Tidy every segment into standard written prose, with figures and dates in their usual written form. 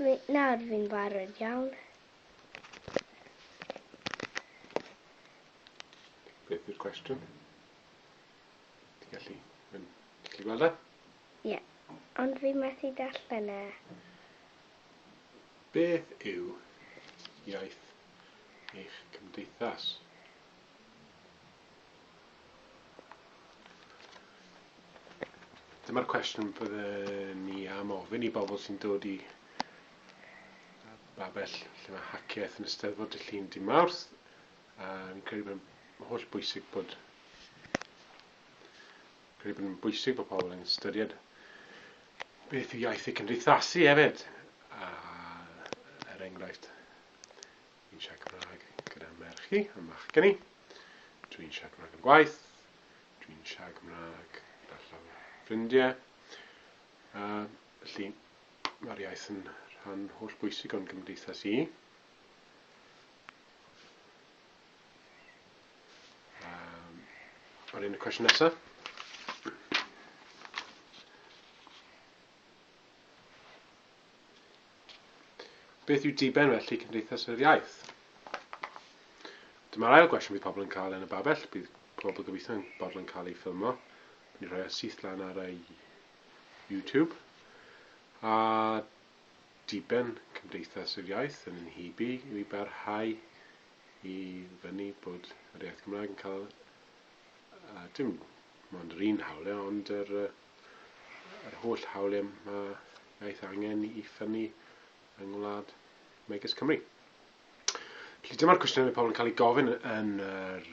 Nawr fi'n barod iawn. Beth yw'r cwestiwn? Ti'n gallu gweld e? Ie, ond fi methu darllen e. Beth yw iaith eich gymdeithas? Dyma'r cwestiwn byddwn ni am ofyn i bobl sy'n dod i babell lle mae haciaith yn Eisteddfod d.Llun d.Mawrth. Fi'n credu bod yn holl bwysig bod pobl yn ystyried beth yw iaith eu cymdeithasu hefyd. Enghraifft, dwi'n siarad Cymraeg gyda merch i a machgen i. Dwi'n siarad Cymraeg yn gwaith. Dwi'n siarad Cymraeg gyda llawer ffrindiau. Felly, mae'r iaith yn rhan holl bwysig o'n gymdeithas i. Yr un y cwestiwn nesaf. Beth yw diben felly cymdeithas yr iaith? Dyma'r ail gwestiwn bydd pobl yn cael yn y babell. Bydd pobl gobeithio yn bodol yn cael ei ffilmo. Bydd ni'n rhoi syth lan ar ei YouTube. A diben cymdeithas yr iaith yn hybu yw i barhau i fyny bod yr iaith Gymraeg yn cael dim ond yr un hawliau, ond yr holl hawliau mae iaith angen i ffynnu yng Ngwlad Megis Cymru. Felly dyma'r cwestiwn mae pobl yn cael ei gofyn yn yr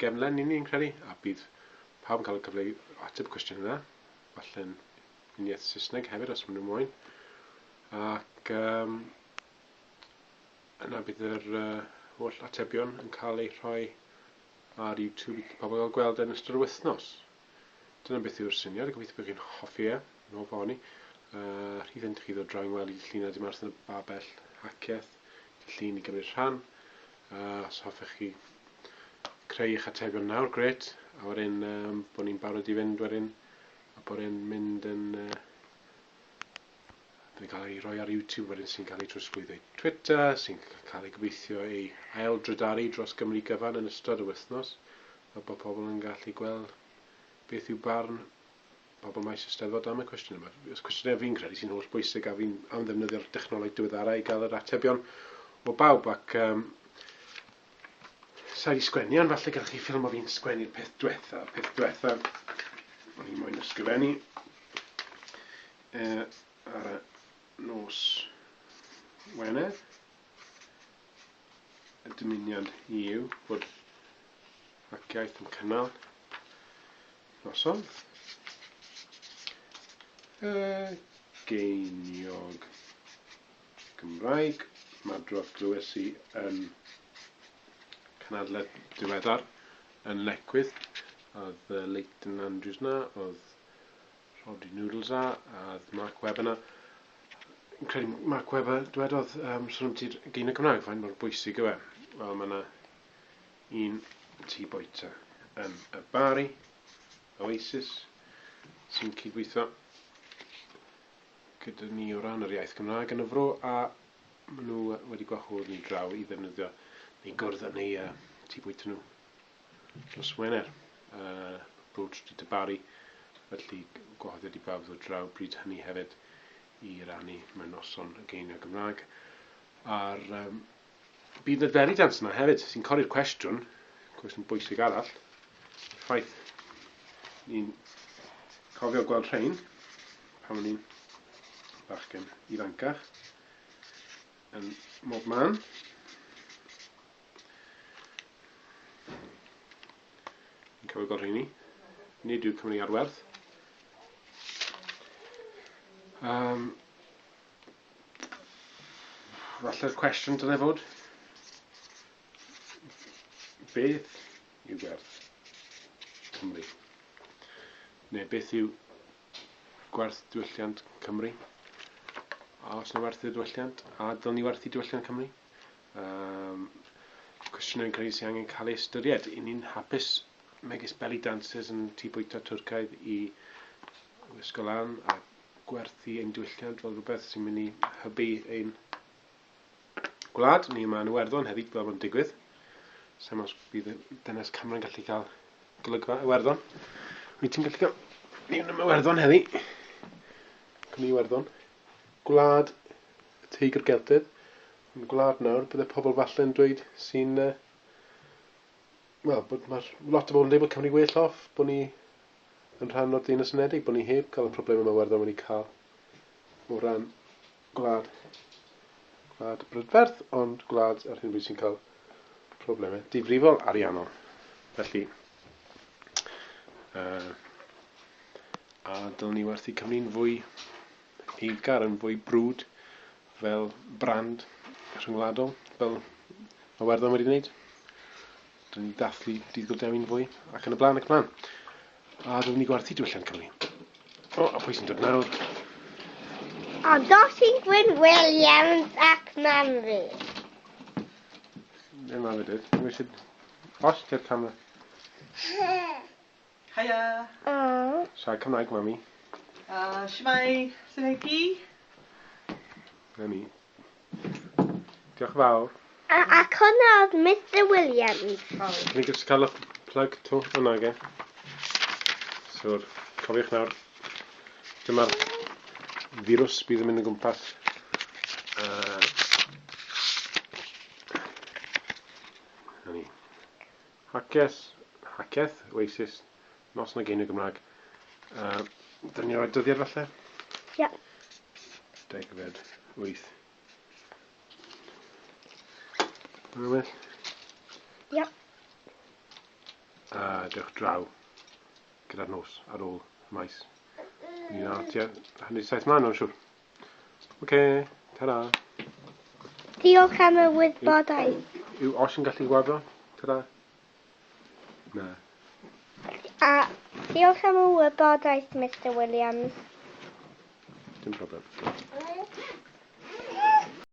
Gefnen ni'n credu, a bydd pawb yn cael y cyfle i ateb y cwestiwn yna, falle'n uniaith Saesneg hefyd os maen nhw'n moyn. Ac yna bydd yr holl atebion yn cael eu rhoi ar YouTube i pobl gael gweld yn ystod y wythnos. Dyna beth yw'r syniad, a gobeithio bod chi'n hoffi yn o foni. Rhydd yn chi ddod draw i weld i llun a d.Mawrth yn y babell haciaith, llun i gymryd rhan. Os hoffech chi creu eich atebion nawr, gret. A wedyn bod ni'n barod i fynd wedyn, a bod ni'n mynd yn bydd cael ei roi ar YouTube wedyn sy'n cael ei trosglwyddo i Twitter, sy'n cael ei gobeithio ei ail-drydaru dros Gymru gyfan yn ystod y wythnos, a bod pobl yn gallu gweld beth yw barn pobl maes Eisteddfod am y cwestiwn yma. Y cwestiynau fi'n credu sy'n holl bwysig a fi'n am ddefnyddio'r dechnoleg diweddarau i gael yr atebion o bawb, ac sa'i di sgwennu, ond falle gallwch chi ffilm o fi'n sgwennu'r peth diwetha. Peth diwetha o'n i'n moyn ysgrifennu ar y nos Wener. Y dymuniad i yw bod haciaith yn cynnal noson. Geiniog Gymraeg. Madrodd glywes i yn cynadledd diweddar yn Lecwydd. Oedd Leighton Andrews na, oedd Roddy Noodles a oedd Mark Webber na. Yn credu Mark Webber dywedodd sôn am geiniog Gymraeg, faint mor bwysig yw e. Wel, mae yna un tŷ bwyta yn y Bari, Oasis, sy'n cydweithio gyda ni o ran yr iaith Gymraeg yn y fro, a maen nhw wedi gwahodd ni draw i ddefnyddio neu gwrdd â neu tŷ bwyta nhw dros Wener, Broad Street y Bari. Felly gwahoddiad i bawb ddod draw bryd hynny hefyd i rannu mewn noson y geiniog Gymraeg. A'r byd nadferi dans yna hefyd, sy'n codi'r cwestiwn bwysig arall, ffaith ni'n cofio gweld rhain pan o'n i'n bachgen ifancach yn mob man. Ni'n cofio gweld rhain nid yw Cymru ar werth. Falle'r cwestiwn dylai fod, beth yw gwerth Cymru? Neu beth yw gwerth diwylliant Cymru? A os yna werth i'r diwylliant, a dylwn ni werthu diwylliant Cymru? Cwestiwn yn credu sy'n angen cael ei ystyried. I ni'n hapus megis belly dancers yn tŷ bwyta Twrcaidd i wisgo lan a gwerthu ein diwylliant fel rhywbeth sy'n mynd i hybu ein gwlad. Ni yma yn Iwerddon heddi fel mae'n digwydd. Sa'n os bydd dynes Cameron gallu cael golygfa Iwerddon. Wyt ti'n gallu cael ni yn Iwerddon heddi. Cwmni Iwerddon. Gwlad y Teigr Geltid. Yn gwlad nawr, bydde pobl falle yn dweud sy'n... Wel, mae lot o bobl yn dweud bod Cymru well off, bod ni yn rhan o'r Deyrnas Unedig, bod ni heb cael y problemau mae Iwerddon wedi cael o ran gwlad brydferth, ond gwlad ar hyn bryd sy'n cael problemau difrifol ariannol. Felly, a dylwn ni werthu Cymru'n fwy eiddgar, yn fwy brwd, fel brand rhyngwladol, fel mae Iwerddon wedi gwneud. Dylwn ni dathlu dydd-Gweithgareddau'n fwy, ac yn y blaen. A dylwn ni gwerthu diwylliant Cymru. O, a pwy sy'n dod nawr? O, Dosyn Gwyn Williams ac Mamri. Ddim am ydyd. Os ti'r camera. Hiya. Siarad Cymraeg, mami. Shmai, sy'n ei pi? Na ni. Diolch fawr. Ac hwnna oedd Mr Williams. Can ni just cael y plug to? O, na, ge. So, cofiwch nawr. Dyma'r virus bydd yn mynd o gwmpas. Na ni. Haciaith, oasis, nos na geiniau Gymraeg. Dyn ni roed dyddiad falle? Ia. 18. Yna well? Ia. Dewch draw gyda'r nos ar ôl maes. Ni nawr tua 107 mlaen o'n siwr. Oce, ta-ra. Diolch am y wybodaeth. Yw os yn gallu gwadro? Ta-ra. Na. A diolch am y wybodaeth, Mr Williams. Dim problem.